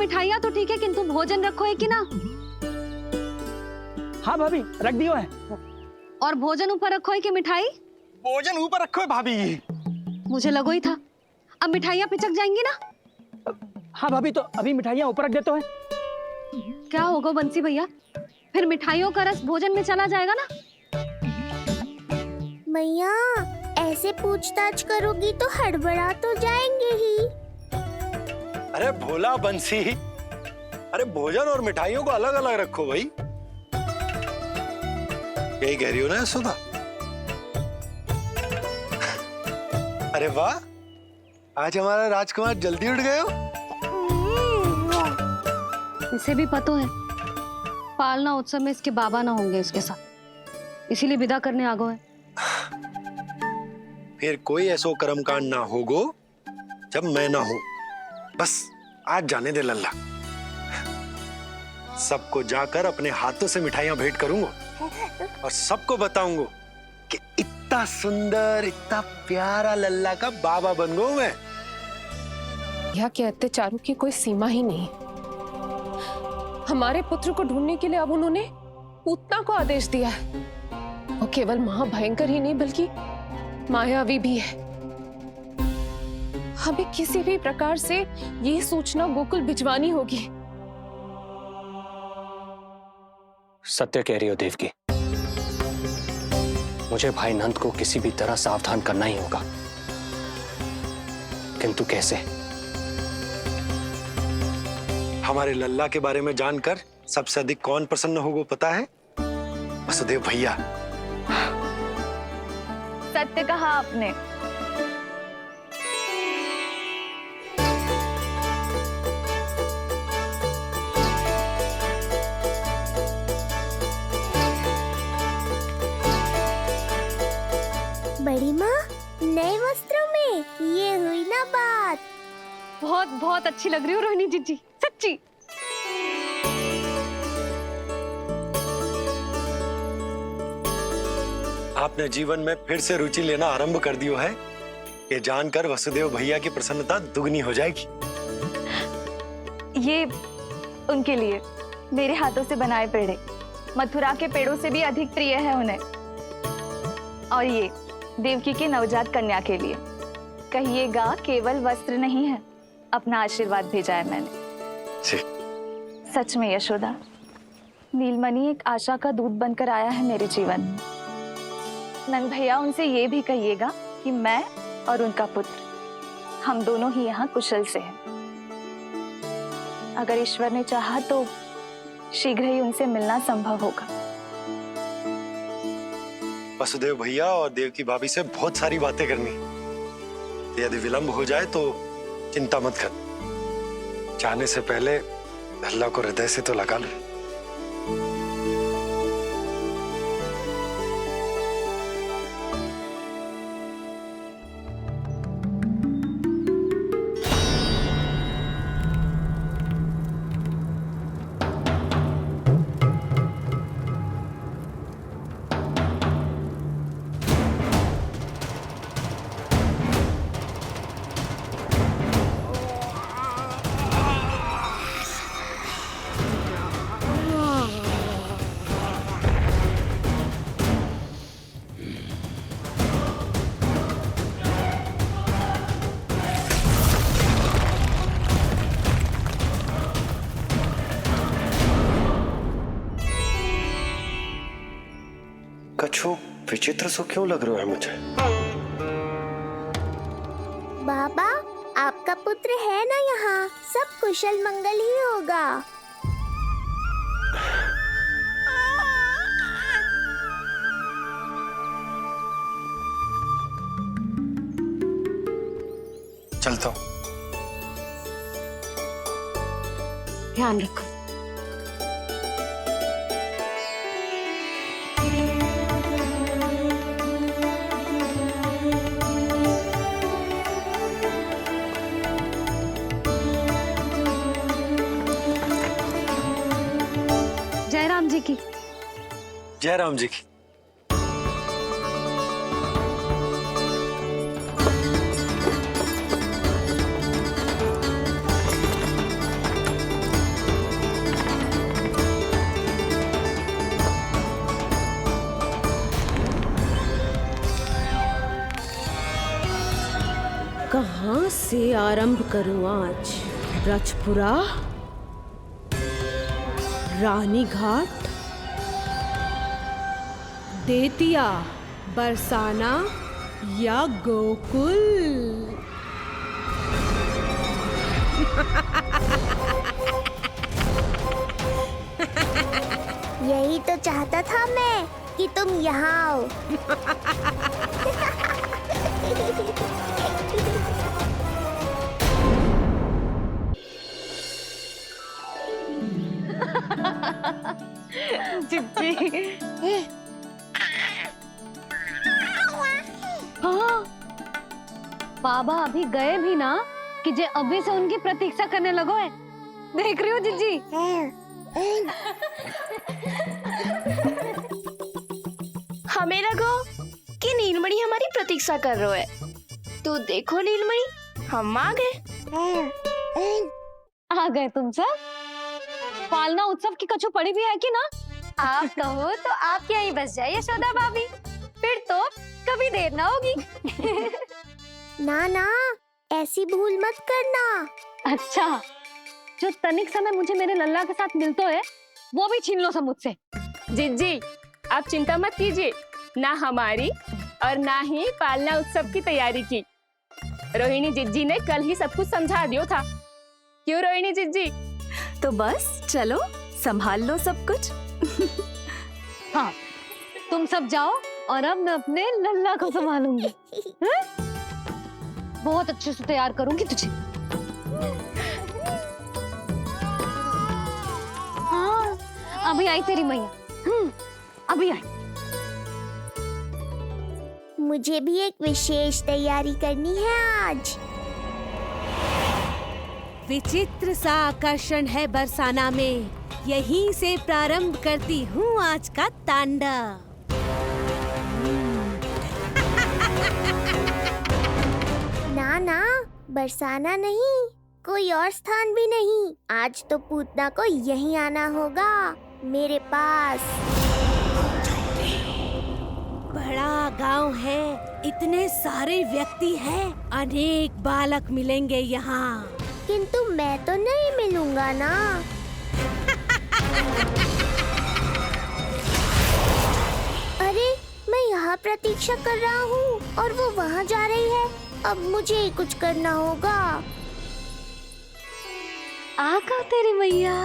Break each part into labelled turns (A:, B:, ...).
A: मिठाइयाँ तो ठीक है, किंतु भोजन रखो है कि ना?
B: हाँ भाभी, रख दियो है।
A: और भोजन ऊपर रखो है कि मिठाई?
B: भोजन ऊपर रखो है भाभी।
A: मुझे लगो ही था, अब मिठाइयाँ पिचक जाएंगी ना।
B: हाँ भाभी, तो अभी मिठाइयाँ ऊपर रख देते हैं।
A: क्या होगा बंसी भैया, फिर मिठाइयों का रस भोजन में चला जाएगा ना।
C: मैया, ऐसे पूछताछ करोगी तो हड़बड़ा तो जाएंगे ही।
D: अरे भोला बंसी, अरे भोजन और मिठाइयों को अलग अलग रखो भाई। यही कह रही हो ना सुधा? अरे वाह, आज हमारा राजकुमार जल्दी उठ गए हो।
A: इसे भी पता है पालना उत्सव में इसके बाबा ना होंगे इसके साथ, इसीलिए विदा करने आ गए हैं।
D: फिर कोई ऐसो कर्मकांड ना होगो जब मैं ना हूं। बस आज जाने दे लल्ला। सबको जाकर अपने हाथों से मिठाइयां भेंट करूंगा और सबको बताऊंगा कि इतना सुंदर, इतना प्यारा लल्ला का बाबा बन गया मैं।
E: यह के अत्याचारों की कोई सीमा ही नहीं। हमारे पुत्र को ढूंढने के लिए अब उन्होंने पूतना को आदेश दिया है। वो केवल महाभयंकर ही नहीं बल्कि मायावी भी है। हमें किसी भी प्रकार से ये सूचना गोकुल भिजवानी होगी।
F: सत्य कह रही हो देवकी, मुझे भाई नंद को किसी भी तरह सावधान करना ही होगा, किंतु कैसे?
D: हमारे लल्ला के बारे में जानकर सबसे अधिक कौन प्रसन्न होगा पता है? वसुदेव भैया।
G: सत्य कहा आपने।
C: बड़ी माँ, नए वस्त्रों में ये हुई ना बात।
A: बहुत बहुत अच्छी लग रही हो रोहिणी जीजी, सच्ची।
D: आपने जीवन में फिर से रुचि लेना आरंभ कर दियो है। ये जानकर वसुदेव भैया की प्रसन्नता दुगनी हो जाएगी।
G: ये उनके लिए मेरे हाथों से बनाए पेड़े मथुरा के पेड़ों से भी अधिक प्रिय है उन्हें। और ये देवकी की नवजात कन्या के लिए। कहिएगा केवल वस्त्र नहीं है, अपना आशीर्वाद भेजा है मैंने। सच में यशोदा, नीलमणि एक आशा का दूत बनकर आया है मेरे जीवन में। नंद भैया, उनसे ये भी कहिएगा कि मैं और उनका पुत्र हम दोनों ही यहाँ कुशल से हैं। अगर ईश्वर ने चाहा तो शीघ्र ही उनसे मिलना संभव होगा।
D: वसुदेव भैया और देवकी भाभी से बहुत सारी बातें करनी। यदि विलंब हो जाए तो चिंता मत कर। जाने से पहले अल्लाह को हृदय से तो लगा लो।
F: कछु विचित्र सो क्यों लग रहा है मुझे?
C: बाबा, आपका पुत्र है ना यहाँ, सब कुशल मंगल ही होगा।
D: चलता हूँ।
A: ध्यान रखो। जय राम जी की।
D: जय राम जी की।
H: से आरंभ करूं आज। ब्रजपुरा, रानी घाट, देतिया, बरसाना या गोकुल।
C: यही तो चाहता था मैं कि तुम यहाँ आओ।
A: चिप्ची। हाँ, बाबा अभी गए भी ना कि जे अभी से उनकी प्रतीक्षा करने लगो है। देख रही हो जिज्जी?
I: हमें लगो कि नीलमणि हमारी प्रतीक्षा कर रहे है। तो देखो नीलमणि, हम आ गए।
A: आ गए तुम सब? पालना उत्सव की कछु पड़ी भी है कि ना?
J: आप कहो तो आप यहीं बस जाइए यशोदा भाभी, फिर तो कभी देर ना होगी।
C: ना ना, ऐसी भूल मत करना।
A: अच्छा, जो तनिक समय मुझे मेरे लल्ला के साथ मिलता है वो भी छीन लो सब मुझसे।
E: जिज्जी, आप चिंता मत कीजिए, ना हमारी और ना ही पालना उत्सव की तैयारी की। रोहिणी जिज्जी ने कल ही सब कुछ समझा दिया था। क्यों रोहिणी जिज्जी?
G: तो बस चलो, संभाल लो सब कुछ।
A: हाँ, तुम सब जाओ और अब मैं अपने लल्ला को संभालूंगी। बहुत अच्छे से तैयार करूंगी तुझे। हाँ, अभी आई तेरी मैया। अभी आई।
C: मुझे भी एक विशेष तैयारी करनी है आज।
H: विचित्र सा आकर्षण है बरसाना में, यहीं से प्रारंभ करती हूँ आज का तांडव।
C: ना ना, बरसाना नहीं, कोई और स्थान भी नहीं। आज तो पूतना को यहीं आना होगा, मेरे पास।
H: बड़ा गांव है, इतने सारे व्यक्ति हैं, अनेक बालक मिलेंगे यहाँ।
C: किंतु मैं तो नहीं मिलूंगा ना। अरे, मैं यहाँ प्रतीक्षा कर रहा हूँ और वो वहाँ जा रही है। अब मुझे ही कुछ करना होगा।
A: आ गओ तेरी मैया,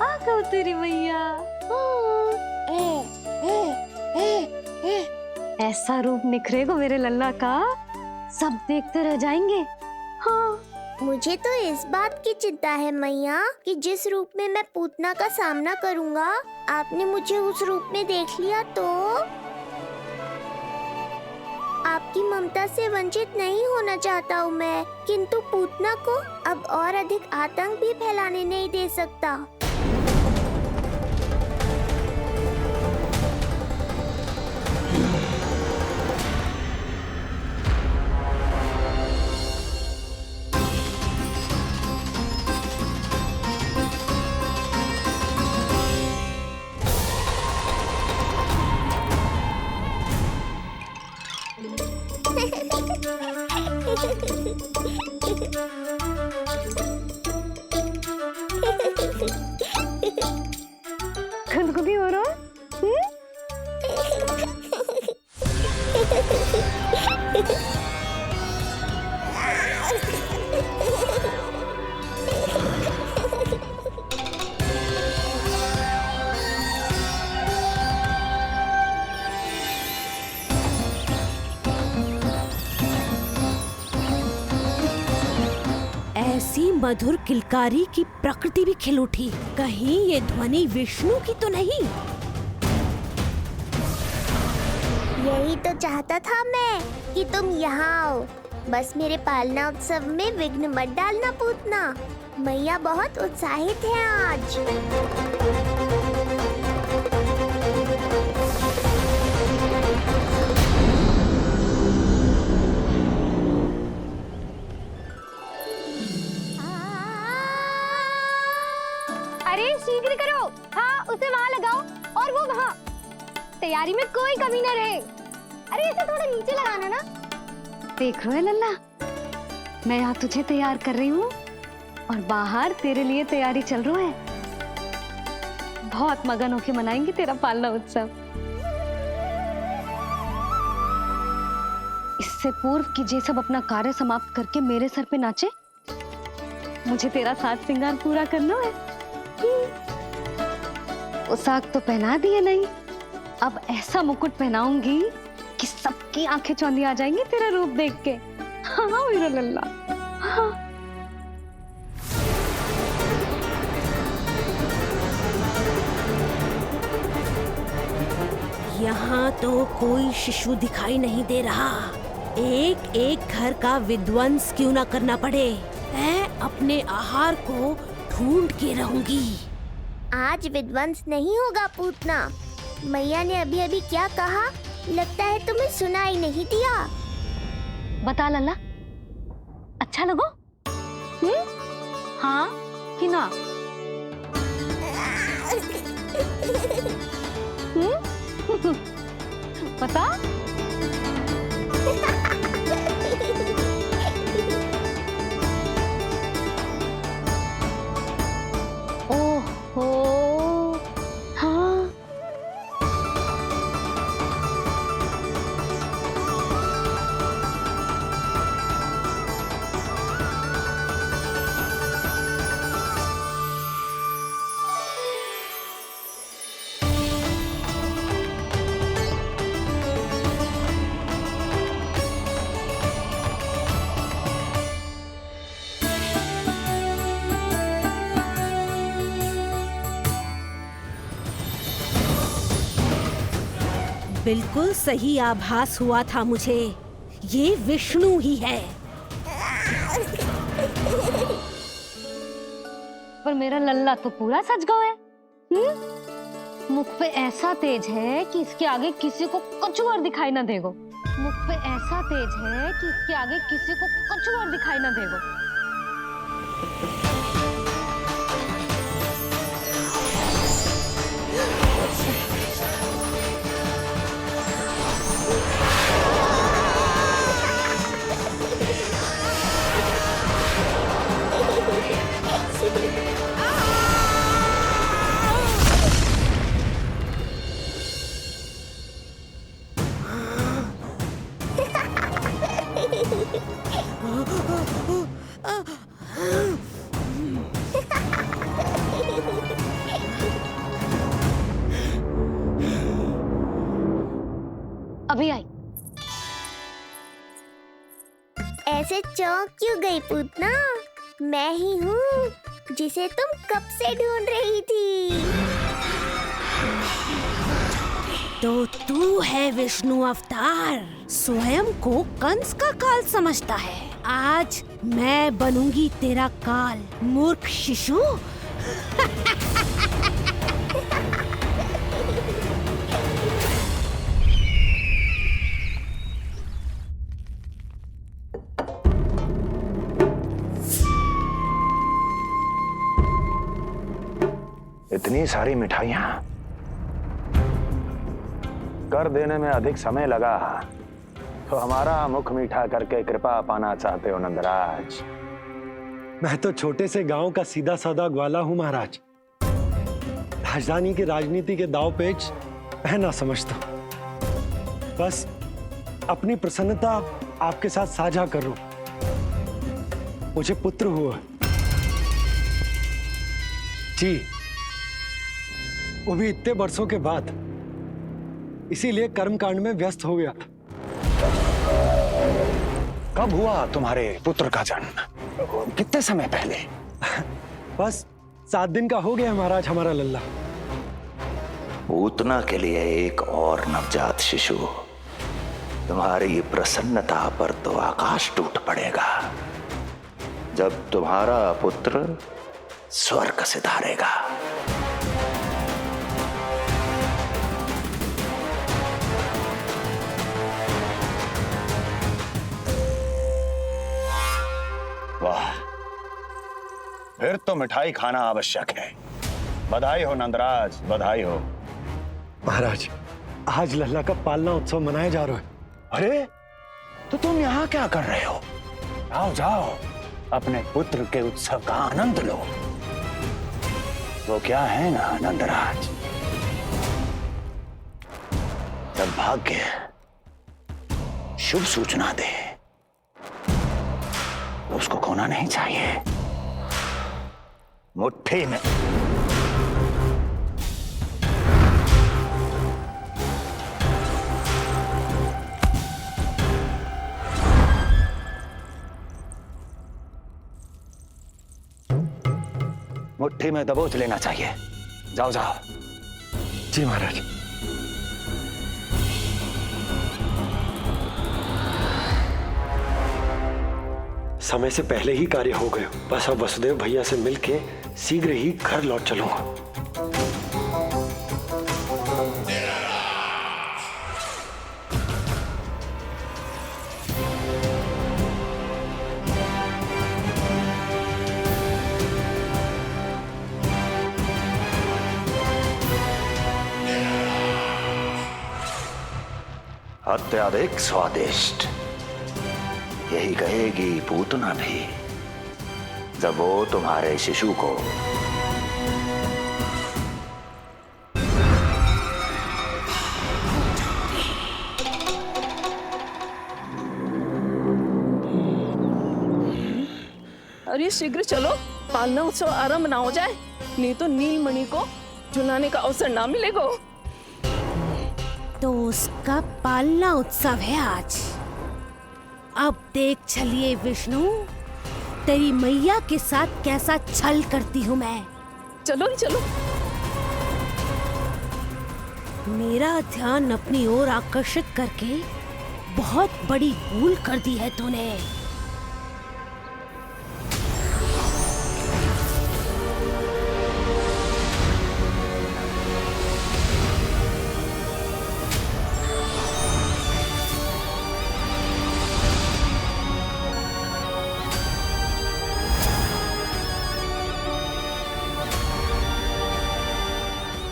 A: आ गओ तेरी मैया। ऐसा रूप निखरेगा मेरे लल्ला का, सब देखते रह जाएंगे। हाँ,
C: मुझे तो इस बात की चिंता है मैया कि जिस रूप में मैं पूतना का सामना करूँगा, आपने मुझे उस रूप में देख लिया तो आपकी ममता से वंचित नहीं होना चाहता हूँ मैं, किंतु पूतना को अब और अधिक आतंक भी फैलाने नहीं दे सकता।
A: खुदकुदी हो रहा है?
H: ऐसी मधुर किलकारी की प्रकृति भी खिल उठी। कहीं ये ध्वनि विष्णु की तो नहीं?
C: यही तो चाहता था मैं कि तुम यहाँ आओ। बस मेरे पालना उत्सव में विघ्न मत डालना पूतना। मैया बहुत उत्साहित है आज।
J: अरे शीघ्र करो, हाँ उसे वहाँ लगाओ और वो वहाँ। तैयारी में कोई कमी न रहे। अरे इसे थोड़ा नीचे लगाना ना।
A: देख रहे हो लल्ला, मैं यहाँ तुझे तैयार कर रही हूँ और बाहर तेरे लिए तैयारी चल रहा है। बहुत मगन होके मनाएंगे तेरा पालना उत्सव। इससे पूर्व कि जे सब अपना कार्य समाप्त करके मेरे सर पे नाचे, मुझे तेरा साज श्रृंगार पूरा करना है। पोशाक तो पहना दिए नहीं, अब ऐसा मुकुट पहनाऊंगी कि सबकी आंखें चौंधी आ जाएंगी तेरा रूप देख के। हाँ मेरा लल्ला। हाँ।
H: यहाँ तो कोई शिशु दिखाई नहीं दे रहा। एक एक घर का विध्वंस क्यों ना करना पड़े, मैं अपने आहार को ढूंढ के रहूंगी।
C: आज विध्वंस नहीं होगा पूतना। मैया ने अभी अभी क्या कहा, लगता है तुम्हें सुनाई नहीं दिया।
A: बता लल्ला, अच्छा लगो? हाँ कि ना? बता। ओहो, हाँ।
H: बिल्कुल सही आभास हुआ था मुझे, ये विष्णु ही है।
A: पर मेरा लल्ला तो पूरा सज गया है। मुख पे ऐसा तेज है कि इसके आगे किसी को कछुआर दिखाई ना देगो। मुख पे ऐसा तेज है कि इसके आगे किसी को कछुआर दिखाई ना देगो। अभी आई।
C: ऐसे चौंक क्यों गई पूतना? मैं ही हूँ जिसे तुम कब से ढूंढ रही थी।
H: तो तू है विष्णु अवतार, स्वयं को कंस का काल समझता है। आज मैं बनूंगी तेरा काल, मूर्ख शिशु।
K: इतनी सारी मिठाइयां कर देने में अधिक समय लगा तो हमारा मुख मीठा करके कृपा पाना चाहते हो नंदराज?
D: मैं तो छोटे से गांव का सीधा साधा ग्वाला हूं महाराज। राजधानी की राजनीति के दाव पेच मैं ना समझता। बस अपनी प्रसन्नता आपके साथ साझा करूं। मुझे पुत्र हुआ जी, वो भी इतने वर्षों के बाद। इसीलिए कर्मकांड में व्यस्त हो गया।
K: कब हुआ तुम्हारे पुत्र का जन्म? कितने समय पहले?
D: बस 7 दिन का हो गया महाराज हमारा लल्ला।
L: पूतना के लिए एक और नवजात शिशु, तुम्हारी प्रसन्नता पर तो आकाश टूट पड़ेगा जब तुम्हारा पुत्र स्वर्ग से धारेगा।
K: वाह, फिर तो मिठाई खाना आवश्यक है। बधाई हो नंदराज, बधाई हो।
D: महाराज, आज लल्ला का पालना उत्सव मनाया जा रहा है।
K: अरे, तो तुम यहाँ क्या कर रहे हो? जाओ जाओ, अपने पुत्र के उत्सव का आनंद लो। वो क्या है ना नंदराज, जब भाग्य शुभ सूचना दे तो उसको खोना नहीं चाहिए। मुट्ठी में मुट्ठी में दबोच लेना चाहिए। जाओ जाओ।
D: जी महाराज। समय से पहले ही कार्य हो गए। बस अब वसुदेव भैया से मिलके शीघ्र ही घर लौट चलूंगा।
L: अत्यधिक स्वादिष्ट, यही कहेगी पूतना भी जब वो तुम्हारे शिशु को
I: अरे शीघ्र चलो, पालना उत्सव आरंभ ना हो जाए, नहीं तो नीलमणि को झुलाने का अवसर ना मिलेगा।
H: तो उसका पालना उत्सव है आज। अब देख चलिए विष्णु, तेरी मैया के साथ कैसा छल करती हूँ मैं।
I: चलो चलो।
H: मेरा ध्यान अपनी ओर आकर्षित करके बहुत बड़ी भूल कर दी है तूने।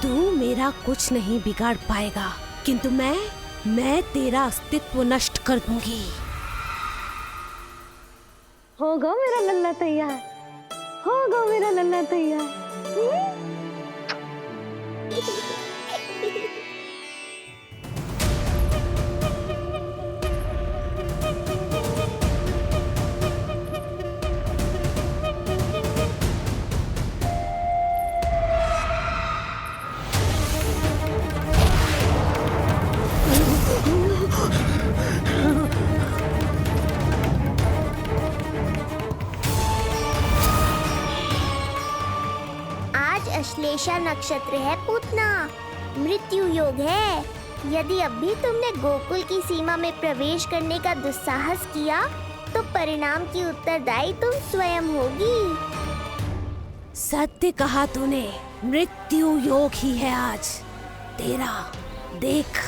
H: तू मेरा कुछ नहीं बिगाड़ पाएगा, किंतु मैं तेरा अस्तित्व नष्ट कर दूंगी।
A: होगा मेरा लल्ला तैयार, होगा मेरा लल्ला तैयार।
C: अश्लेषा नक्षत्र है पूतना, मृत्यु योग है। यदि अब भी तुमने गोकुल की सीमा में प्रवेश करने का दुस्साहस किया तो परिणाम की उत्तरदायी तुम स्वयं होगी।
H: सत्य कहा तूने, मृत्यु योग ही है आज तेरा। देख,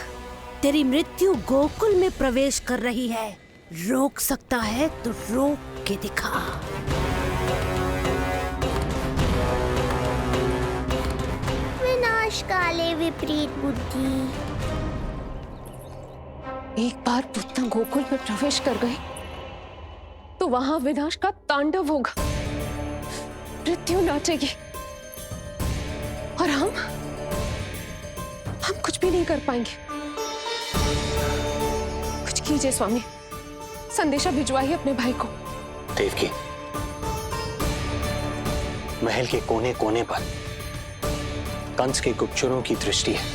H: तेरी मृत्यु गोकुल में प्रवेश कर रही है। रोक सकता है तो रोक के दिखा।
C: विनाश काले विपरीत बुद्धि।
E: एक बार पुतना गोकुल में प्रवेश कर गए तो वहां विनाश का तांडव होगा, मृत्यु नाचेगी और हम कुछ भी नहीं कर पाएंगे। कुछ कीजिए स्वामी, संदेशा भिजवाइए अपने भाई को।
F: देवकी, महल के कोने कोने पर कंस के गुप्तचरों की दृष्टि है।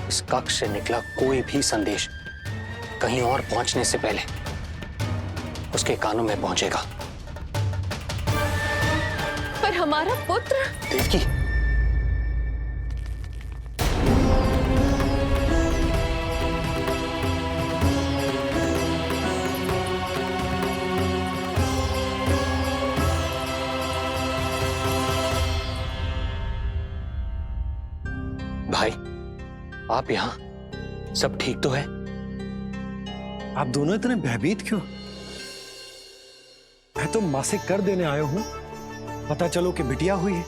F: इस कक्ष से निकला कोई भी संदेश कहीं और पहुंचने से पहले उसके कानों में पहुंचेगा।
E: पर हमारा पुत्र।
F: देवकी, भाई, आप यहाँ सब ठीक तो है?
D: आप दोनों इतने भयभीत क्यों? मैं तो मासिक कर देने आया हूं, पता चलो कि बिटिया हुई है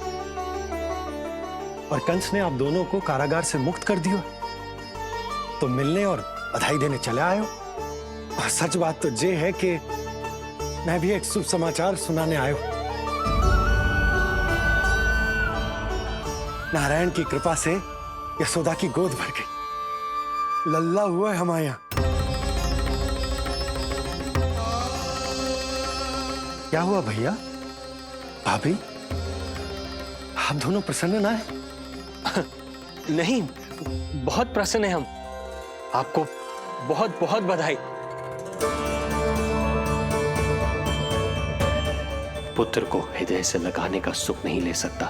D: और कंस ने आप दोनों को कारागार से मुक्त कर दिया, तो मिलने और बधाई देने चले आए हो। और सच बात तो ये है कि मैं भी एक शुभ समाचार सुनाने आया हूं। नारायण की कृपा से यशोदा की गोद भर गई, लल्ला हुआ है हमारे यहाँ। क्या हुआ भैया, भाभी, आप दोनों प्रसन्न ना है?
F: नहीं, बहुत प्रसन्न है हम। आपको बहुत बहुत बधाई। पुत्र को हृदय से लगाने का सुख नहीं ले सकता,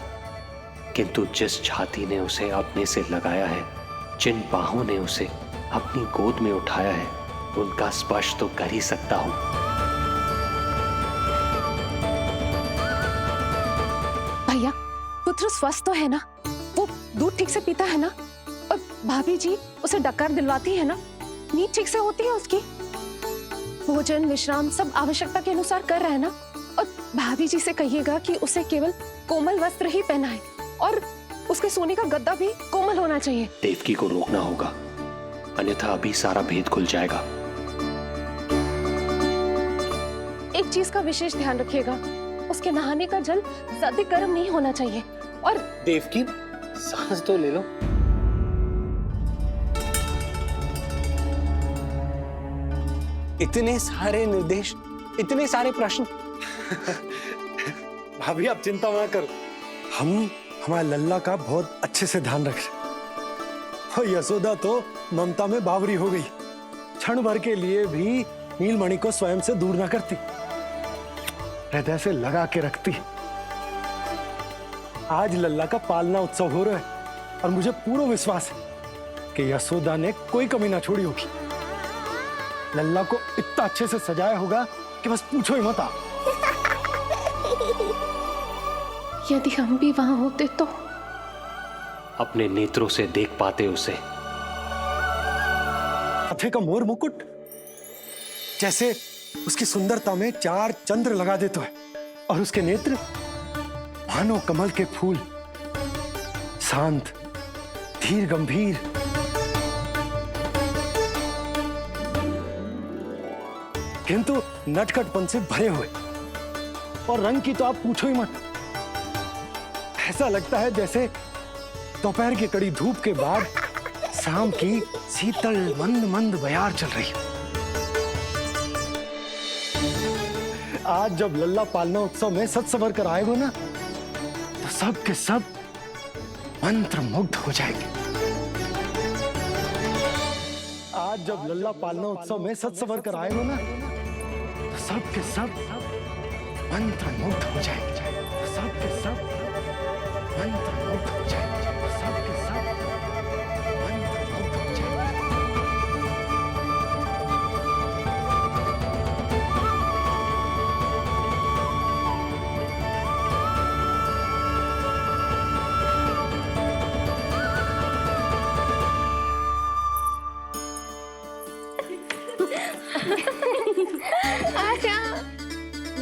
F: किंतु जिस छाती ने उसे अपने से लगाया है, जिन बाहों ने उसे अपनी गोद में उठाया है, उनका स्पर्श तो कर ही सकता हूं।
E: भैया, पुत्र स्वस्थ तो है ना? वो दूध ठीक से पीता है ना? और भाभी जी उसे डकार दिलवाती है ना? नींद ठीक से होती है उसकी? भोजन विश्राम सब आवश्यकता के अनुसार कर रहा है ना? और भाभी जी से कहिएगा कि उसे केवल कोमल वस्त्र ही पहनाए और उसके सोने का गद्दा भी कोमल होना चाहिए।
F: देवकी को रोकना होगा, अन्यथा अभी सारा भेद खुल जाएगा।
E: एक चीज का विशेष ध्यान रखिएगा, उसके नहाने का जल ज्यादा गर्म नहीं होना चाहिए। और
F: देवकी, सांस तो ले लो। इतने सारे निर्देश, इतने सारे प्रश्न।
D: भाभी आप चिंता ना करो, हम हमारे लल्ला का बहुत अच्छे से ध्यान रख रहे। और यशोदा तो ममता में बावरी हो गई, क्षण भर के लिए भी नीलमणि को स्वयं से दूर ना करती, हृदय से लगा के रखती। आज लल्ला का पालना उत्सव हो रहा है और मुझे पूरा विश्वास है कि यशोदा ने कोई कमी ना छोड़ी होगी। लल्ला को इतना अच्छे से सजाया होगा कि बस पूछो ही मत आप।
E: यदि हम भी वहां होते तो
F: अपने नेत्रों से देख पाते उसे।
D: माथे का मोर मुकुट जैसे उसकी सुंदरता में 4 चंद्र लगा देता है, और उसके नेत्र मानो कमल के फूल, शांत, धीर गंभीर। किंतु नटखटपन से भरे हुए, और रंग की तो आप पूछो ही मत। ऐसा लगता है जैसे दोपहर की कड़ी धूप के बाद शाम की शीतल मंद मंद बयार चल रही है। आज जब लल्ला पालना उत्सव में सज संवर कर आएगा ना, तो सब के सब मंत्र मुग्ध हो जाएंगे। आज जब लल्ला पालना उत्सव में सज संवर कर आएगा ना, तो सब के सब मंत्र मुग्ध हो जाएंगे। सब के सब मंत्र मुग्ध हो जाएंगे। सब के सब मंत्र मुग्ध हो जाएंगे।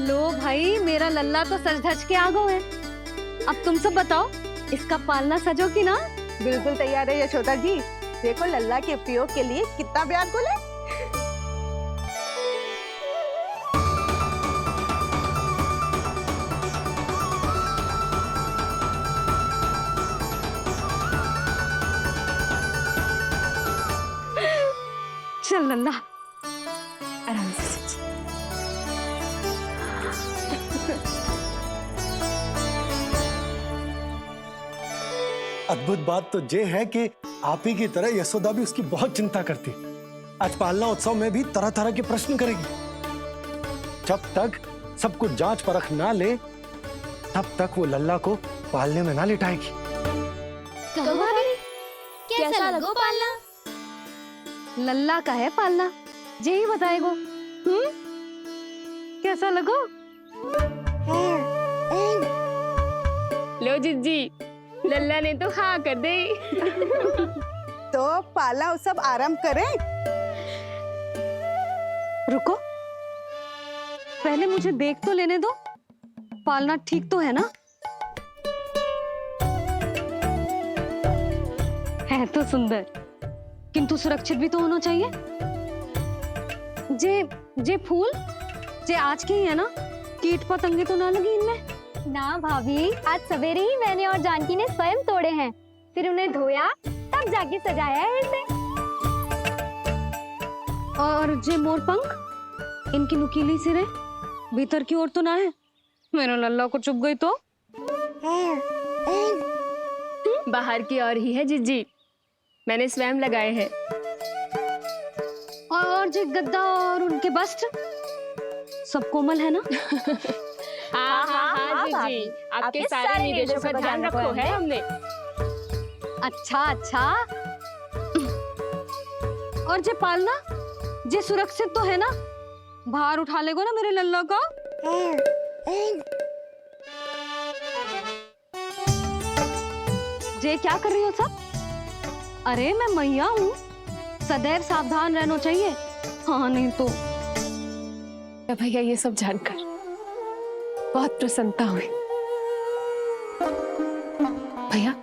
A: लो भाई, मेरा लल्ला तो सज धज के आ गो है। अब तुम सब बताओ, इसका पालना सजो कि ना?
M: बिल्कुल तैयार है यशोदा जी। देखो लल्ला के उपयोग के लिए कितना व्याकुल है।
A: चल लल्ला,
E: आराम से।
D: अद्भुत बात तो ये है कि आप ही की तरह यशोदा भी उसकी बहुत चिंता करती। आज पालना उत्सव में भी तरह तरह के प्रश्न करेगी। जब तक सब कुछ जांच परख ना ले, तब तक वो लल्ला को पालने में ना लिटाएगी।
C: कैसा लगो पालना?
A: लल्ला का है पालना, यही बताएगो। कैसा लगो?
E: लो जिज्जी, लल्ला ने तो हाँ कर दे।
M: तो पालना उत्सव आरंभ करें।
A: रुको, पहले मुझे देख तो लेने दो, पालना ठीक तो है ना? है तो सुंदर, किंतु सुरक्षित भी तो होना चाहिए। जे फूल जे आज के ही है ना, कीट पतंगे तो ना लगी इनमें?
J: ना भाभी, आज सवेरे ही मैंने और जानकी ने स्वयं तोड़े हैं, फिर उन्हें धोया तब जाके सजाया है इसे।
A: और जे मोर पंख, इनकी नुकीली सिरे भीतर की ओर तो ना है? मेरा लल्ला को चुभ गई तो?
E: बाहर की ओर ही है जिज्जी, मैंने स्वयं लगाए हैं।
A: और जे गद्दा और उनके बस्ट सब कोमल है ना?
E: हाँ हाँ हाँ जिज्जी, आपके सारे निर्देशों का ध्यान रखो है हमने।
A: अच्छा अच्छा। और जे पालना, जे सुरक्षित तो है ना? बाहर उठा लेगो ना मेरे लल्ला को? जे क्या कर रही हो सब? अरे मैं मैया हूँ, सदैव सावधान रहना चाहिए। हाँ नहीं तो।
E: भैया ये सब जानकर बहुत प्रसन्नता हुई। भैया,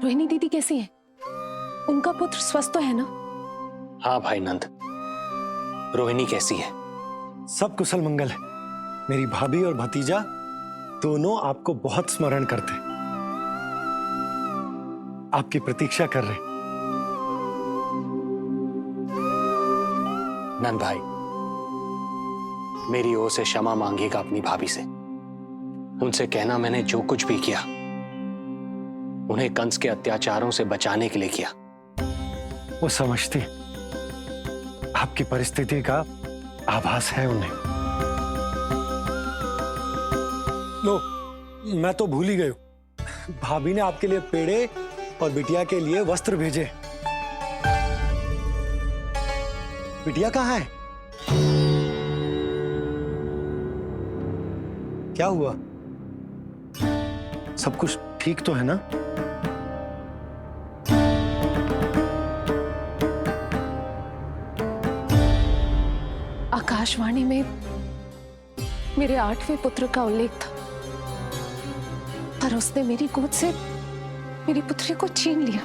E: रोहिणी दीदी कैसी है? उनका पुत्र स्वस्थ तो है ना?
F: हाँ भाई नंद, रोहिणी कैसी है?
D: सब कुशल मंगल है। मेरी भाभी और भतीजा दोनों आपको बहुत स्मरण करते, आपकी प्रतीक्षा कर रहे।
F: नंद भाई, मेरी ओर से क्षमा मांगिएगा अपनी भाभी से। उनसे कहना मैंने जो कुछ भी किया, उन्हें कंस के अत्याचारों से बचाने के लिए किया।
D: वो समझती, आपकी परिस्थिति का आभास है उन्हें। लो, मैं तो भूल ही गई हूं। भाभी ने आपके लिए पेड़े और बिटिया के लिए वस्त्र भेजे। बिटिया कहाँ है? क्या हुआ? सब कुछ ठीक तो है ना?
E: आकाशवाणी में मेरे 8वें पुत्र का उल्लेख था, पर उसने मेरी गोद से मेरी पुत्री को छीन लिया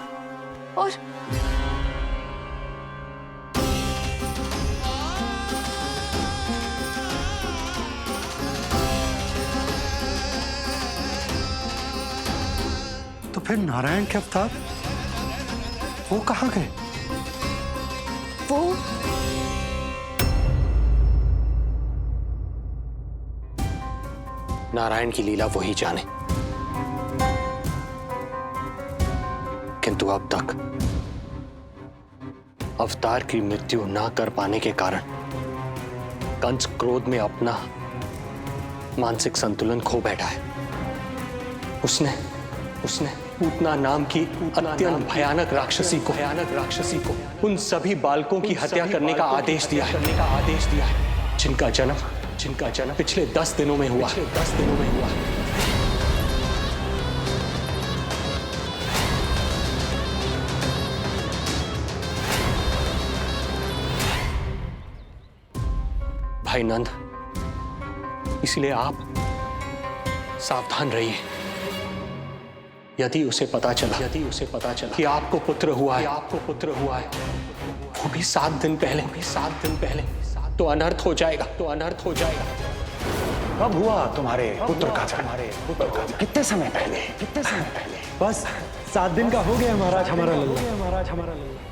E: और
D: तो फिर नारायण के अवतार वो कहाँ गए?
E: वो
F: नारायण की लीला वही जाने, किंतु अब तक अवतार की मृत्यु ना कर पाने के कारण कंस क्रोध में अपना मानसिक संतुलन खो बैठा है। उसने पूतना नाम की अत्यंत भयानक राक्षसी को उन सभी बालकों की हत्या करने का आदेश दिया है, जिनका जन्म पिछले 10 दिनों में हुआ। भाई नंद, इसलिए आप सावधान रहिए। यदि उसे पता चला कि आपको पुत्र हुआ है, वो भी 7 दिन पहले, तो अनर्थ हो जाएगा।
K: कब हुआ तुम्हारे पुत्र का जन्म? कितने समय पहले?
D: बस 7 दिन का हो गया महाराज हमारा लल्ला।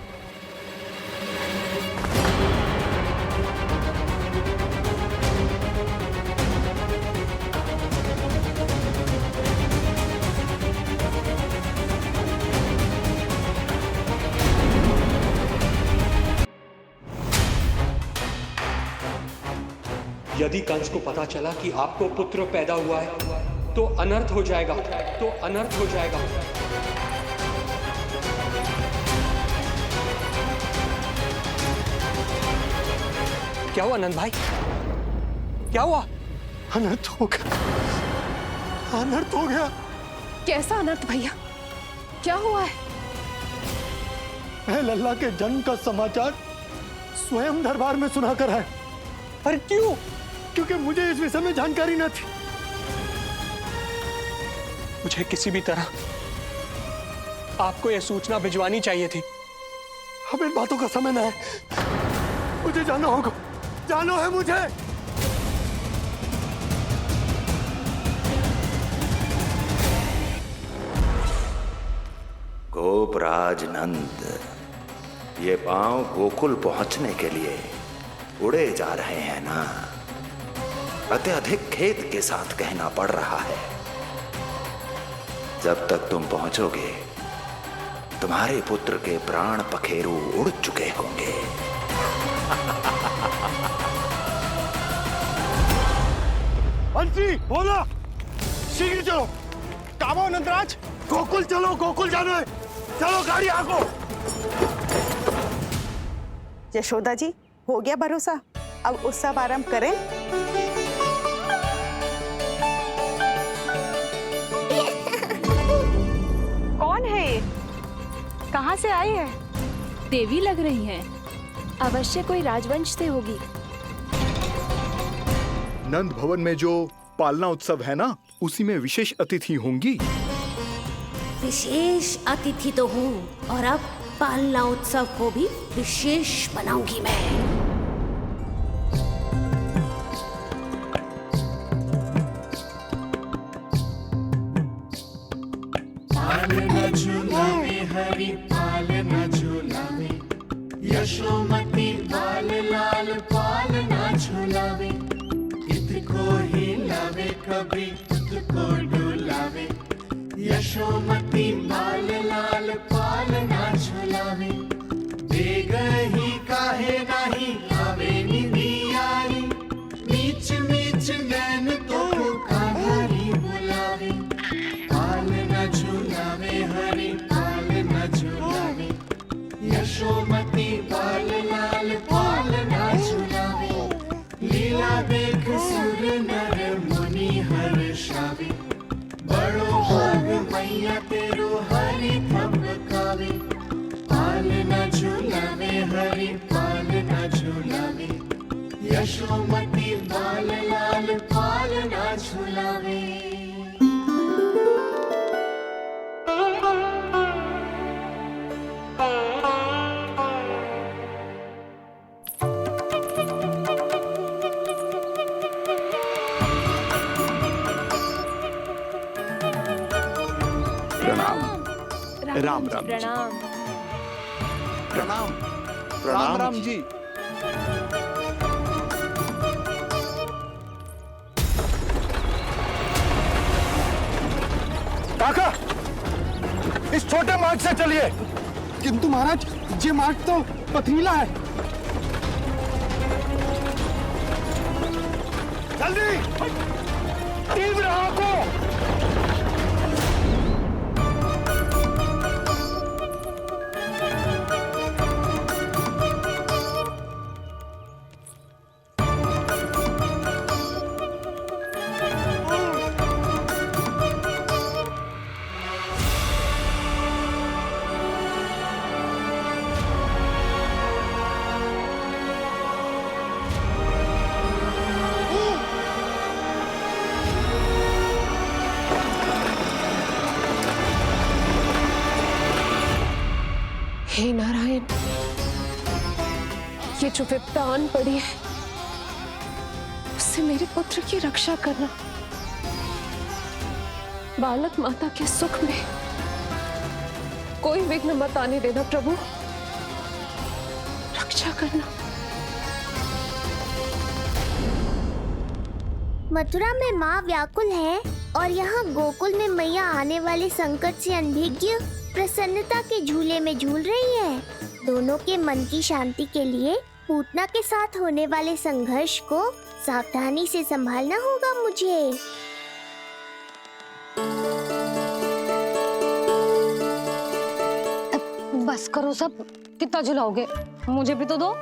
F: यदि कंस को पता चला कि आपको पुत्र पैदा हुआ है, तो अनर्थ हो जाएगा। क्या हुआ नंद भाई? क्या हुआ?
D: अनर्थ हो गया।
E: कैसा अनर्थ भैया? क्या हुआ है?
D: मैं लल्ला के जन्म का समाचार स्वयं दरबार में सुनाकर आया। अरे क्यों? क्योंकि मुझे इस विषय में जानकारी न थी।
F: मुझे किसी भी तरह आपको यह सूचना भिजवानी चाहिए थी।
D: अब इन बातों का समय न है, मुझे जाना होगा।
N: जानो है मुझे।
L: गोपराज नंद, ये पांव गोकुल पहुंचने के लिए उड़े जा रहे हैं ना। अत्यधिक खेद के साथ कहना पड़ रहा है, जब तक तुम पहुंचोगे तुम्हारे पुत्र के प्राण पखेरु उड़ चुके होंगे।
N: बंसी बोला, शीघ्र चलो। कामो नंदराज, गोकुल चलो, गोकुल जाना है। चलो गाड़ी आगो।
M: यशोदा जी, हो गया भरोसा, अब उत्सव आरंभ करें। कौन है ये? कहाँ से आई है?
E: देवी लग रही हैं।
I: अवश्य कोई राजवंश से होगी।
O: नंद भवन में जो पालना उत्सव है ना, उसी में विशेष अतिथि होंगी।
H: विशेष अतिथि तो हूँ, और अब पालना उत्सव को भी विशेष बनाऊंगी मैं।
P: पालना झूलावे हरि पालना झूलावे, यशोमती बाल लाल पालना झूलावे। इतको हिलावे कभी तुझको डुलावे, यशोमती बाल लाल पालना झूलावे। देग ही काहे नहीं आवे निदियारी, नीच नीच नैन तो काहारी बुलावे। पालना झूलावे हरि पालना झूलावे, यशोमती बाल लाल पालना झूलावे। लीला देख सुर नर मुनि हर्षावे, बड़ो भाग मैया तेरो हरि थपकावे। पालना झूलावे हरि पालना झूलावे, यशोमती बाल लाल पालना झूलावे।
O: राम राम जी।
I: प्रणाम।
O: प्रणाम।
N: राम राम जी।
O: काका, इस छोटे मार्ग से चलिए।
N: किंतु महाराज, ये मार्ग तो पथरीला है।
O: जल्दी, तीव्र आंखों।
E: हे नारायण, ये जो विपदा आन पड़ी है, उससे मेरे पुत्र की रक्षा करना। बालक माता के सुख में कोई विघ्न मत आने देना प्रभु, रक्षा करना।
C: मथुरा में माँ व्याकुल है और यहाँ गोकुल में मैया आने वाले संकट से अनभिज्ञ प्रसन्नता के झूले में झूल रही है। दोनों के मन की शांति के लिए पूतना के साथ होने वाले संघर्ष को सावधानी से संभालना होगा मुझे।
A: बस करो सब, कितना झुलाओगे, मुझे भी तो दो।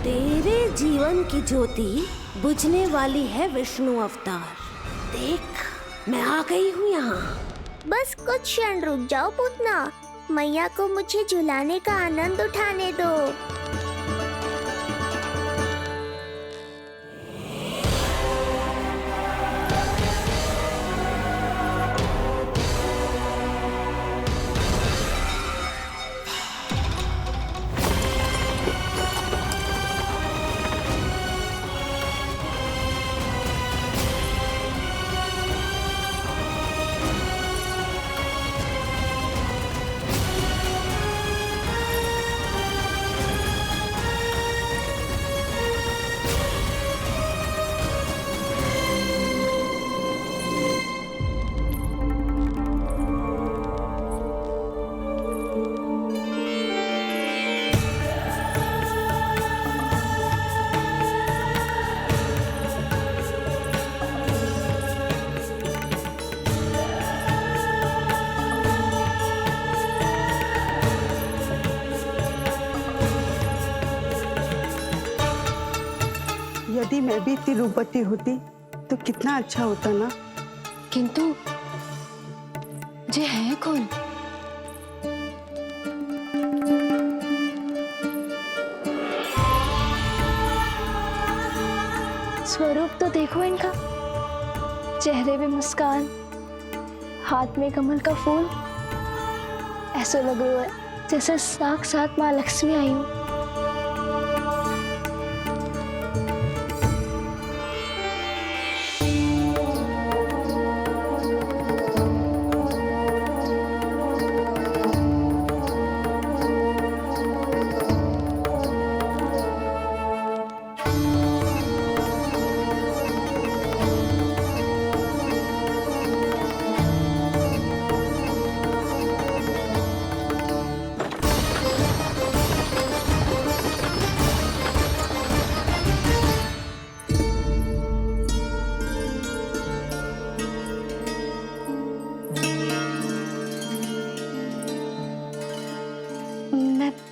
H: तेरे जीवन की ज्योति बुझने वाली है विष्णु अवतार। देख, मैं आ गई हूँ यहाँ।
C: बस कुछ क्षण रुक जाओ पूतना, मैया को मुझे झुलाने का आनंद उठाने दो।
M: यदि मैं भी इतनी रूपवती होती तो कितना अच्छा होता ना।
I: किंतु जे है कौन? स्वरूप तो देखो इनका, चेहरे पे मुस्कान, हाथ में कमल का फूल, ऐसा लग रहा है जैसे साक्षात माँ लक्ष्मी आई हूँ।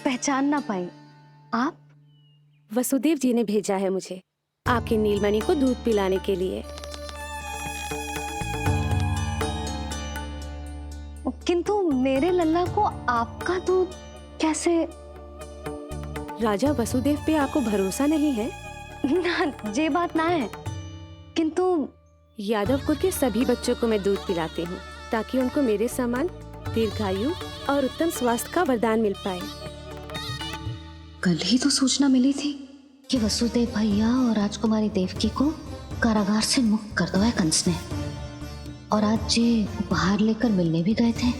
A: पहचान ना पाई। आप?
H: वसुदेव जी ने भेजा है मुझे आपकी नीलमणि को दूध पिलाने के लिए।
A: किंतु मेरे लल्ला को आपका दूध कैसे?
H: राजा वसुदेव पे आपको भरोसा नहीं है?
A: ना, ये बात ना है। किंतु
H: यादव कुल के सभी बच्चों को मैं दूध पिलाती हूँ ताकि उनको मेरे समान दीर्घायु और उत्तम स्वास्थ्य का वरदान मिल पाए।
A: कल ही तो सूचना मिली थी कि वसुदेव भैया और राजकुमारी देवकी को कारागार से मुक्त कर दो है कंस ने, और आज ये उपहार लेकर मिलने भी गए थे।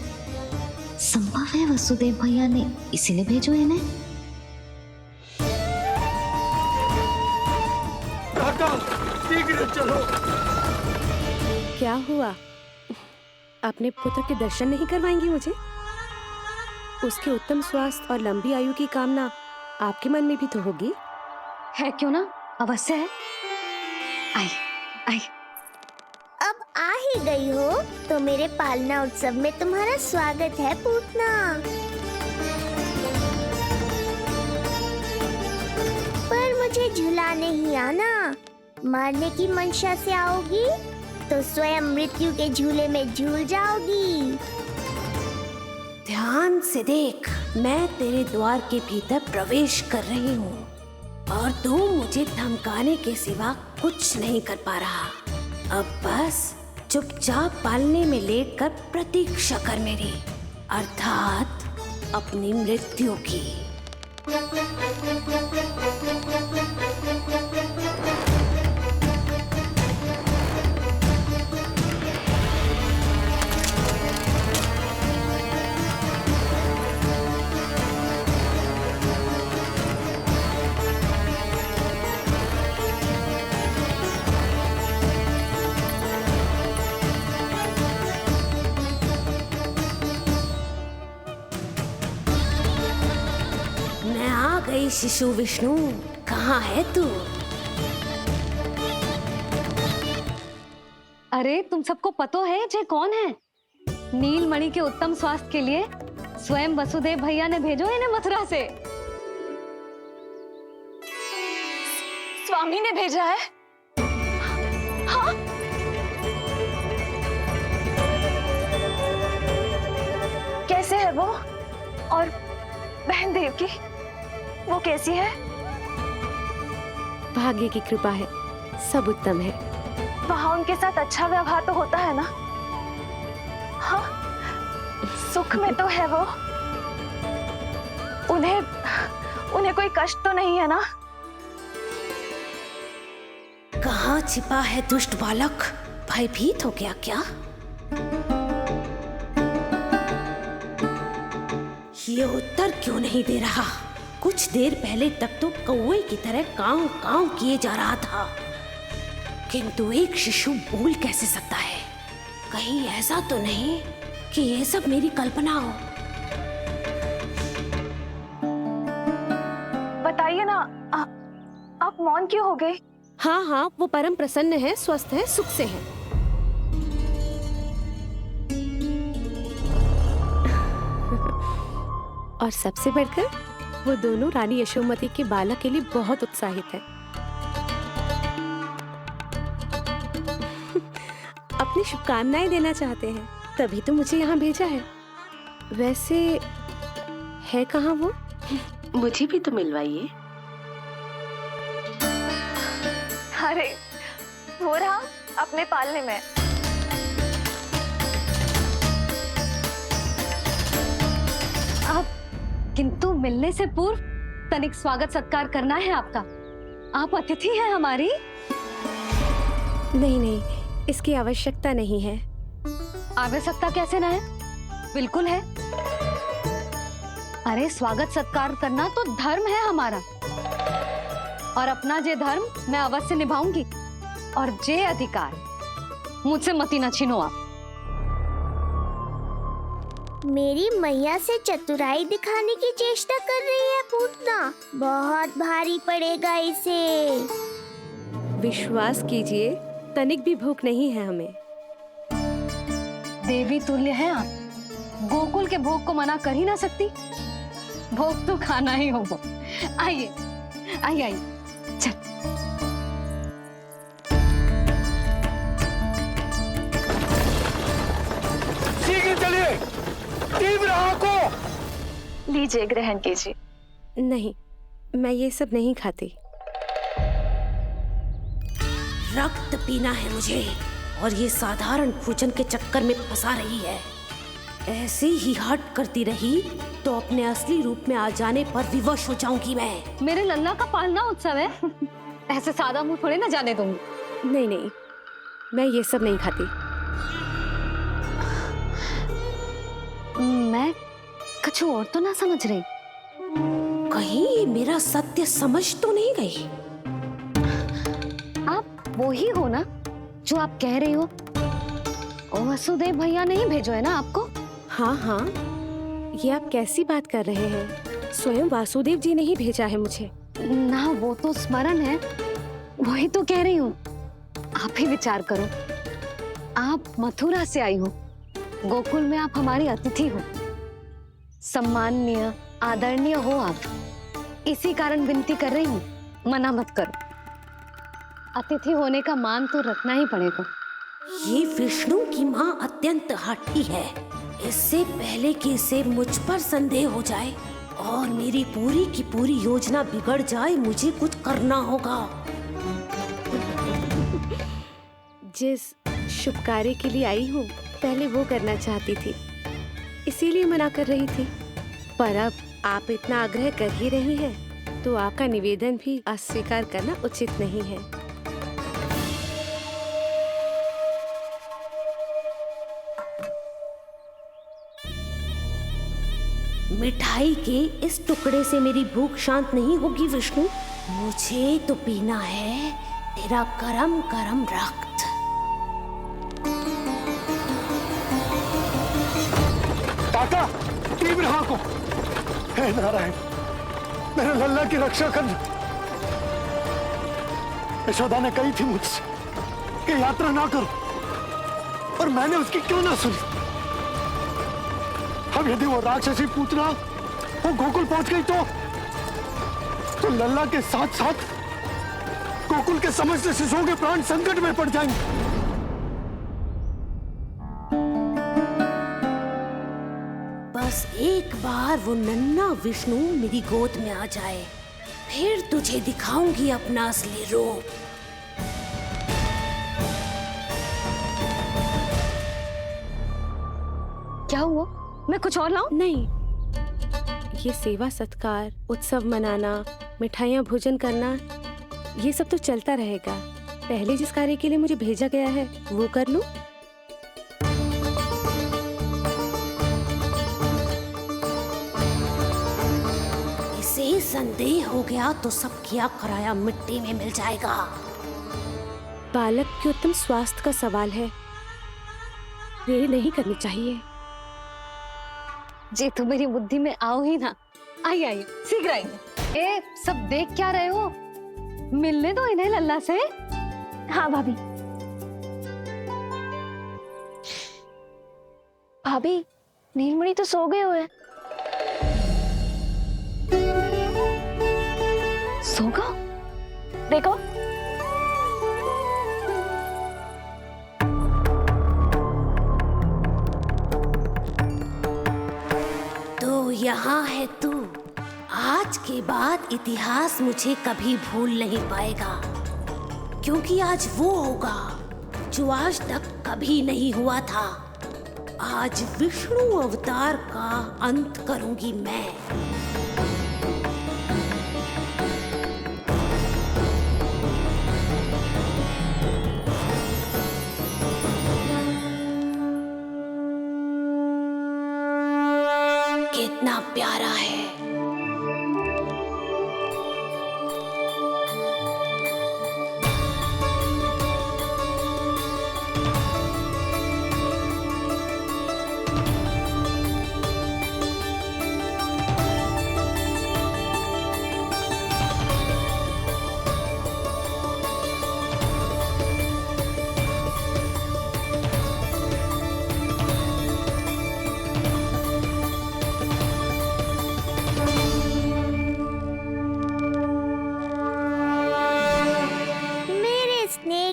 A: संभव है वसुदेव भैया ने इसीलिए भेजो इन्हें।
N: शीघ्र चलो।
H: क्या हुआ? अपने पुत्र के दर्शन नहीं करवाएंगी मुझे? उसके उत्तम स्वास्थ्य और लंबी आयु की कामना आपके मन में भी तो होगी।
A: है क्यों ना, अवश्य है। आई आई।
C: अब आ ही गई हो तो मेरे पालना उत्सव में तुम्हारा स्वागत है पूतना। पर मुझे झुलाने ही आना, मारने की मंशा से आओगी तो स्वयं मृत्यु के झूले में झूल जाओगी।
H: ध्यान से देख, मैं तेरे द्वार के भीतर प्रवेश कर रही हूँ और तू मुझे धमकाने के सिवा कुछ नहीं कर पा रहा। अब बस चुपचाप पालने में लेटकर प्रतीक्षा कर मेरी, अर्थात अपनी मृत्यु की। शिशु विष्णु, कहाँ है तू?
A: अरे तुम सबको पतो है जे कौन है? नीलमणि के उत्तम स्वास्थ्य के लिए स्वयं वसुदेव भैया ने भेजो इन्हें मथुरा से।
G: स्वामी ने भेजा है? हाँ? कैसे है वो? और बहन देवकी, वो कैसी है?
H: भाग्य की कृपा है, सब उत्तम है।
G: वहाँ उनके साथ अच्छा व्यवहार तो होता है ना? हाँ, सुख में तो है वो। उन्हें कोई कष्ट तो नहीं है ना?
H: कहाँ छिपा है दुष्ट बालक? भयभीत हो गया क्या? ये उत्तर क्यों नहीं दे रहा? कुछ देर पहले तक तो कौवे की तरह कांव कांव किए जा रहा था, किंतु एक शिशु बोल कैसे सकता है? कहीं ऐसा तो नहीं कि ये सब मेरी कल्पना हो?
G: बताइए ना, आप मौन क्यों हो गए?
H: हाँ हाँ, वो परम प्रसन्न है, स्वस्थ है, सुख से है। और सबसे बढ़कर वो दोनों रानी यशोमती के बालक के लिए बहुत उत्साहित है। अपनी शुभकामनाएं देना चाहते हैं, तभी तो मुझे यहाँ भेजा है। वैसे है कहाँ वो?
Q: मुझे भी तो मिलवाइए।
G: अरे वो रहा अपने पालने में।
A: आप किंतु मिलने से पूर्व तनिक स्वागत सत्कार करना है आपका। आप अतिथि हैं हमारी।
H: नहीं नहीं, इसकी आवश्यकता नहीं है।
A: आवश्यकता कैसे ना है? बिल्कुल है। अरे स्वागत सत्कार करना तो धर्म है हमारा, और अपना जे धर्म मैं अवश्य निभाऊंगी, और जे अधिकार मुझसे मती न छीनो आप।
C: मेरी मैया से चतुराई दिखाने की चेष्टा कर रही है पूतना। बहुत भारी पड़ेगा इसे।
H: विश्वास कीजिए, तनिक भी भूख नहीं है हमें।
A: देवी तुल्य हैं आप, गोकुल के भोग को मना कर ही ना सकती। भोग तो खाना ही होगा। आइए आइए आइए, चल।
N: शीघ्र चलिए, तीव्र आंखों।
G: लीजिए, ग्रहण कीजिए।
H: नहीं, मैं ये सब नहीं खाती। रक्त पीना है मुझे, और ये साधारण भोजन के चक्कर में फंसा रही है। ऐसे ही हट करती रही तो अपने असली रूप में आ जाने पर विवश हो जाऊंगी मैं।
A: मेरे लल्ला का पालना उत्सव है, ऐसे सादा मुंह थोड़े ना जाने दूंगी।
H: नहीं नहीं, मैं ये सब नहीं खाती।
A: मैं कुछ और तो ना समझ रही।
H: कहीं ये मेरा सत्य समझ तो नहीं गई?
A: आप वो ही हो ना जो आप कह रही हो? वसुदेव भैया ने ही भेजो है ना आपको?
H: हाँ हाँ, ये आप कैसी बात कर रहे हैं? स्वयं वासुदेव जी ने ही भेजा है मुझे।
A: ना वो तो स्मरण है, वही तो कह रही हूँ। आप ही विचार करो, आप मथुरा से आई हो, गोकुल में आप हमारी अतिथि हो, सम्माननीय आदरणीय हो आप। इसी कारण विनती कर रही हूँ, मना मत करो। अतिथि होने का मान तो रखना ही पड़ेगा।
H: ये विष्णु की माँ अत्यंत हठी है। इससे पहले कि इसे मुझ पर संदेह हो जाए और मेरी पूरी की पूरी योजना बिगड़ जाए, मुझे कुछ करना होगा। जिस शुभ कार्य के लिए आई हूँ, पहले वो करना चाहती थी, इसीलिए मना कर रही थी। पर अब आप इतना आग्रह कर ही रही हैं, तो आपका निवेदन भी अस्वीकार करना उचित नहीं है। मिठाई के इस टुकड़े से मेरी भूख शांत नहीं होगी विष्णु। मुझे तो पीना है तेरा गरम गरम रक्त।
N: काका, तीव्र आंखों। हे नारायण, मेरे लल्ला की रक्षा करना। यशोदा ने कही थी मुझसे कि यात्रा ना करो, और मैंने उसकी क्यों ना सुनी। अब यदि वो राक्षसी पूतना वो गोकुल पहुंच गई तो लल्ला के साथ साथ गोकुल के समस्त शिशुओं के प्राण संकट में पड़ जाएंगे।
H: बस एक बार वो नन्हा विष्णु मेरी गोद में आ जाए, फिर तुझे दिखाऊंगी अपना असली रूप।
A: क्या हुआ? मैं कुछ और लाऊं?
H: नहीं, ये सेवा सत्कार, उत्सव मनाना, मिठाइयाँ भोजन करना, ये सब तो चलता रहेगा। पहले जिस कार्य के लिए मुझे भेजा गया है वो कर लूं। इसे संदेह हो गया तो सब किया कराया मिट्टी में मिल जाएगा। बालक के उत्तम स्वास्थ्य का सवाल है, देरी नहीं करनी चाहिए।
A: जी तो मेरी बुद्धि में आओ ही ना। आइए आइए, शीघ्र आइए। ए, सब देख क्या रहे हो? मिलने दो इन्हें लल्ला से।
I: हाँ भाभी। भाभी, नीलमणि तो सो गए हुए।
A: सो गो?
I: देखो।
H: यहाँ है तू। आज के बाद इतिहास मुझे कभी भूल नहीं पाएगा, क्योंकि आज वो होगा जो आज तक कभी नहीं हुआ था। आज विष्णु अवतार का अंत करूंगी मैं। कितना प्यारा है।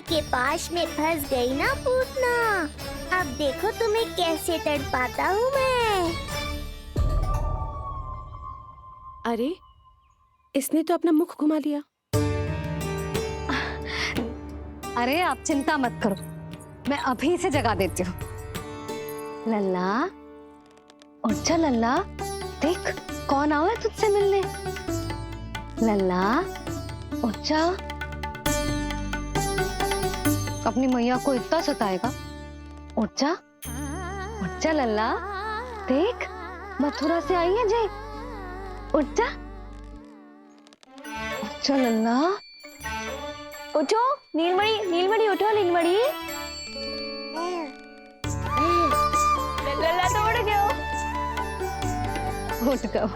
C: के पास में फंस गई ना पूतना। अब देखो तुम्हें कैसे तड़पाता हूँ मैं।
Q: अरे, इसने तो अपना मुख घुमा लिया।
A: अरे आप चिंता मत करो, मैं अभी से जगा देती हूँ। लल्ला, उठ जा लल्ला, देख कौन आवा है तुझसे मिलने। लल्ला, उठ जा। अपनी मैया को इतना सताएगा। उठ जा लल्ला, देख मथुरा से आई है जय। उठ जा लल्ला।
I: उठो नीलमणि, नीलमणि उठो नीलमणि। लल्ला तो उठ गयो।
A: उठ गयो।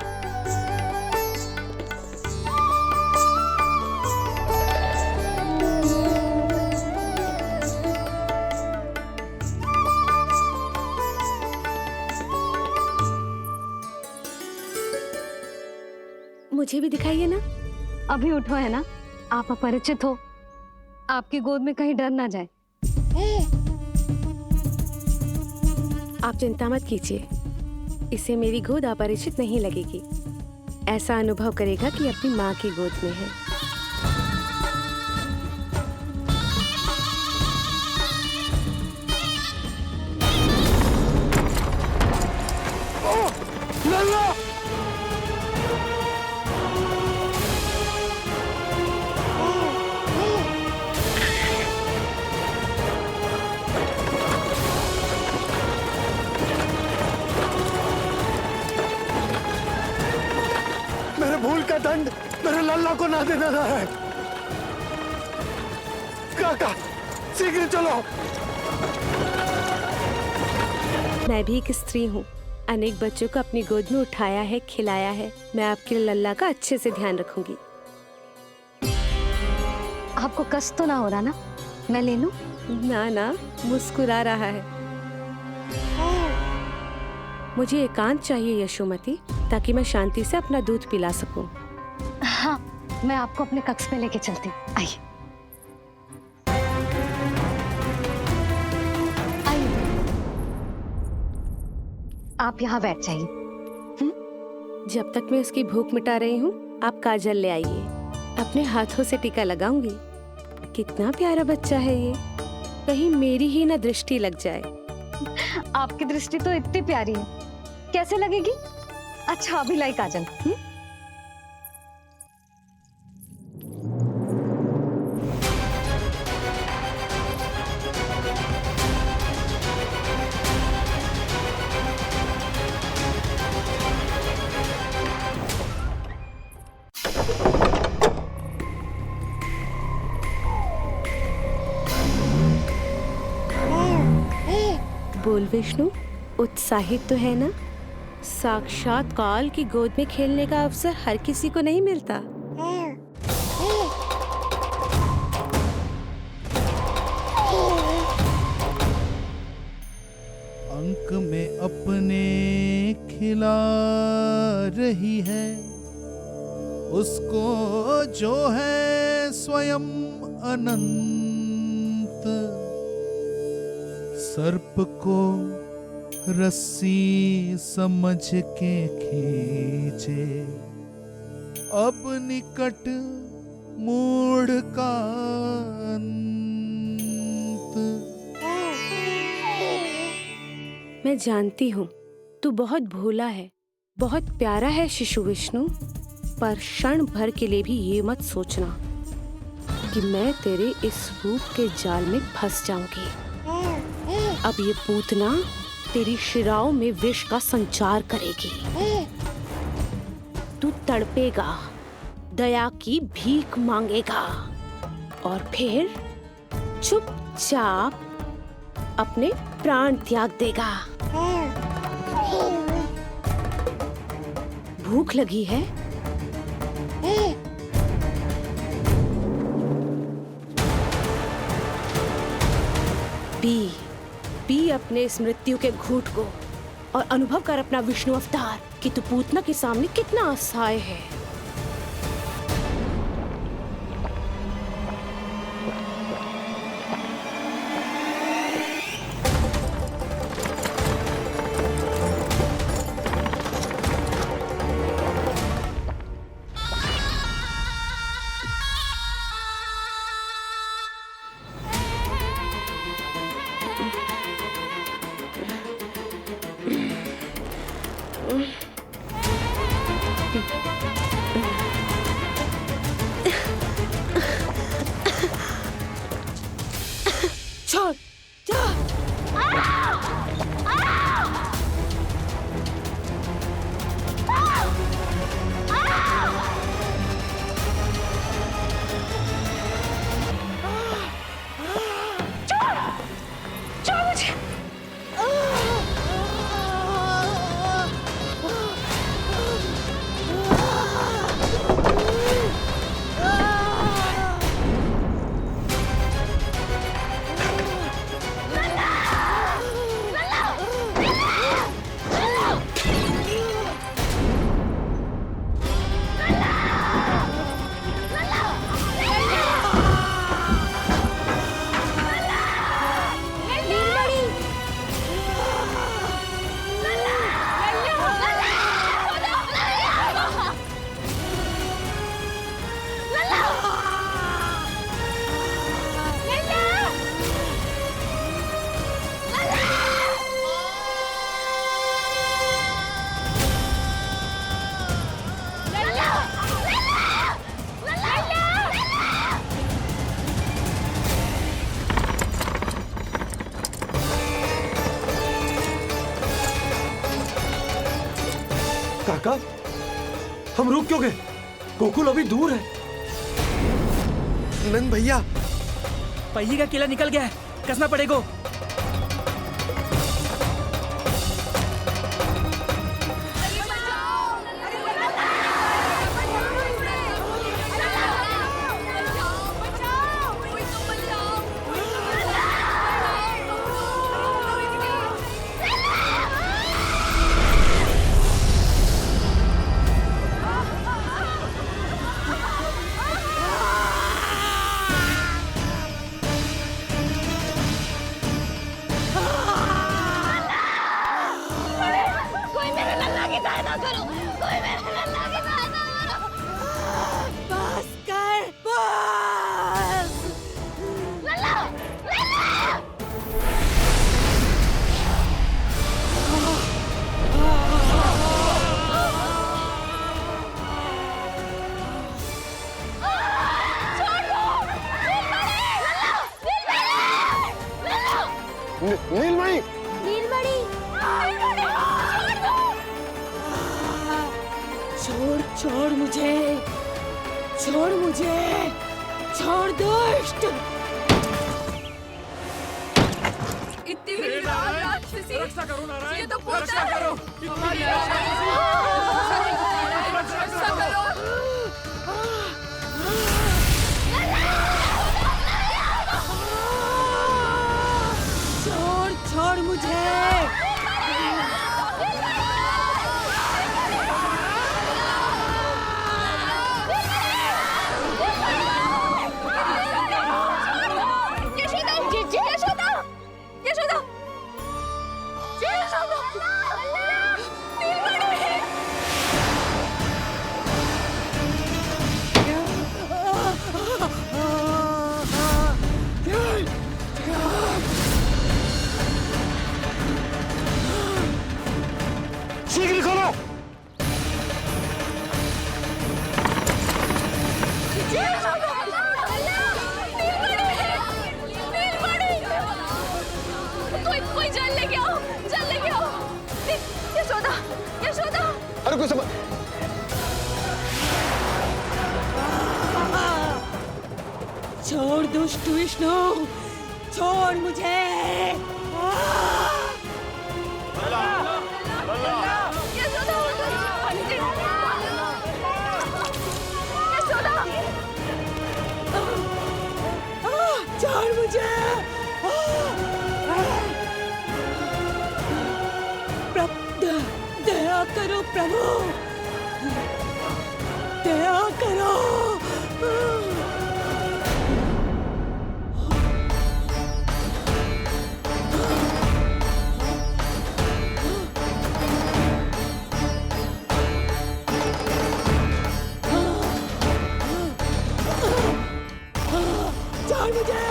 Q: मुझे भी दिखाइए ना।
A: अभी उठो है ना, आप अपरिचित हो, आपकी गोद में कहीं डर ना जाए।
Q: आप चिंता मत कीजिए, इसे मेरी गोद अपरिचित नहीं लगेगी। ऐसा अनुभव करेगा कि अपनी माँ की गोद में है।
N: भूल का दंड मेरे लल्ला को ना देना है। काका, शीघ्र चलो।
Q: मैं भी एक स्त्री हूँ, अनेक बच्चों को अपनी गोद में उठाया है, खिलाया है। मैं आपके लल्ला का अच्छे से ध्यान रखूंगी।
A: आपको कष्ट तो ना हो रहा ना? मैं ले लूं?
Q: ना, मुस्कुरा रहा है। मुझे एकांत चाहिए यशोमती, ताकि मैं शांति से अपना दूध पिला सकूं।
A: हाँ, मैं आपको अपने कक्ष में लेके चलती हूँ। आइए। आप यहाँ बैठ जाइए।
Q: जब तक मैं उसकी भूख मिटा रही हूँ, आप काजल ले आइए। अपने हाथों से टीका लगाऊंगी। कितना प्यारा बच्चा है ये, कहीं मेरी ही ना दृष्टि लग जाए।
A: आपकी दृष्टि तो इतनी प्यारी है, कैसे लगेगी? अच्छा अभी लाई काजल।
Q: बोल विष्णु, उत्साहित तो है ना? साक्षात काल की गोद में खेलने का अवसर हर किसी को नहीं मिलता।
P: अंक में अपने खिला रही है, उसको जो है स्वयं अनंत। सर्प को रस्सी समझ के खींचे, अब निकट मूढ़ का अंत।
Q: मैं जानती हूँ तू बहुत भोला है, बहुत प्यारा है शिशु विष्णु, पर क्षण भर के लिए भी ये मत सोचना कि मैं तेरे इस रूप के जाल में फंस जाऊंगी। अब ये पूतना तेरी शिराओं में विष का संचार करेगी। तू तड़पेगा, दया की भीख मांगेगा और फिर चुपचाप अपने प्राण त्याग देगा। भूख लगी है? पी अपने इस मृत्यु के घूंट को और अनुभव कर अपना विष्णु अवतार कि तू पूतना के सामने कितना असहाय है।
D: काका, हम रुक क्यों गए? गोकुल अभी दूर है।
B: नंद भैया, पहिए का किला निकल गया है, कसना पड़ेगा।
N: नीलमणि,
C: नीलमणि,
Q: छोड़ छोड़ मुझे, छोड़ मुझे, छोड़ दुष्ट।
E: इतनी भी राक्षसी,
B: रक्षा करो नारायण,
E: ये तो
B: रक्षा करो।
E: रक्षा करो।
Q: छोड़ मुझे।
E: यशोदा, यशोदा, यशोदा, यशोदा।
N: को समझ।
H: छोड़ दुष्ट विष्णु, छोड़ मुझे। छोड़ मुझे। दया करो प्रभु, दया करो। छोड़ मुझे।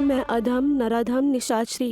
H: मैं अधम नराधम निशाचरी